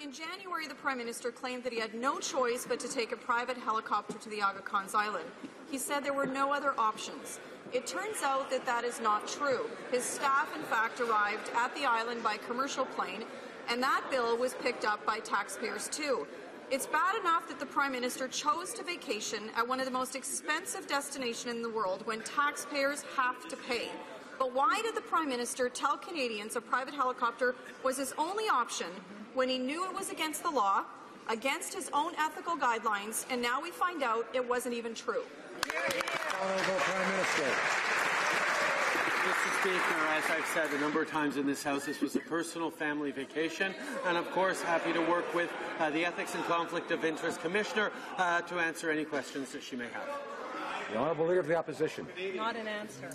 in January, the Prime Minister claimed that he had no choice but to take a private helicopter to the Aga Khan's Island. He said there were no other options. It turns out that that is not true. His staff, in fact, arrived at the island by commercial plane, and that bill was picked up by taxpayers too. It's bad enough that the Prime Minister chose to vacation at one of the most expensive destinations in the world when taxpayers have to pay. But why did the Prime Minister tell Canadians a private helicopter was his only option when he knew it was against the law, against his own ethical guidelines, and now we find out it wasn't even true? Honourable Prime Minister. Mr. Speaker, as I've said a number of times in this House, this was a personal family vacation, and of course happy to work with the Ethics and Conflict of Interest Commissioner to answer any questions that she may have. The Honourable Leader of the Opposition. Not an answer.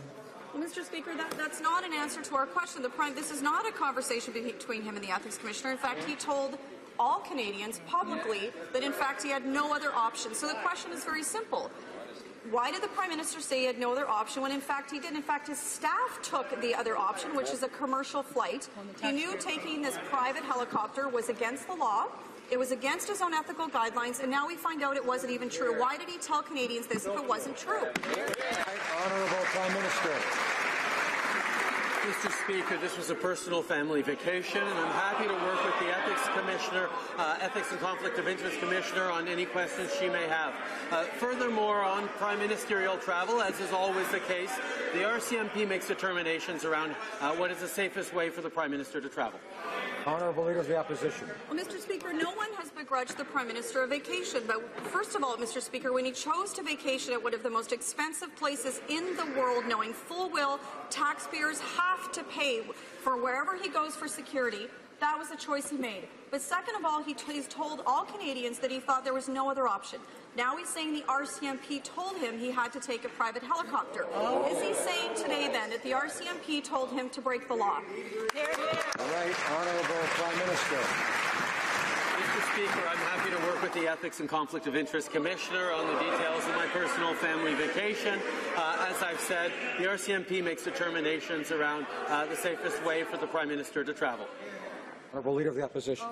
Well, Mr. Speaker, that's not an answer to our question. This is not a conversation between him and the Ethics Commissioner. In fact, he told all Canadians publicly that, in fact, he had no other option. So the question is very simple. Why did the Prime Minister say he had no other option when, in fact, he did? In fact, his staff took the other option, which is a commercial flight. He knew taking this private helicopter was against the law. It was against his own ethical guidelines, and now we find out it wasn't even true. Why did he tell Canadians this if it wasn't true? Honourable Prime Minister. Mr. Speaker, this was a personal family vacation, and I'm happy to work with the Ethics Commissioner, Ethics and Conflict of Interest Commissioner on any questions she may have. Furthermore, on Prime Ministerial travel, as is always the case, the RCMP makes determinations around what is the safest way for the Prime Minister to travel. Honourable Leader of the Opposition. Well, Mr. Speaker, no one has begrudged the Prime Minister a vacation, but first of all, Mr. Speaker, when he chose to vacation at one of the most expensive places in the world, knowing full well taxpayers have to pay for wherever he goes for security, that was a choice he made. But second of all, he's told all Canadians that he thought there was no other option. Now he's saying the RCMP told him he had to take a private helicopter. Is he saying today, then, that the RCMP told him to break the law? All right, Honourable Prime Minister. Mr. Speaker, I'm happy to work with the Ethics and Conflict of Interest Commissioner on the details of my personal family vacation. As I've said, the RCMP makes determinations around the safest way for the Prime Minister to travel. Honourable Leader of the Opposition.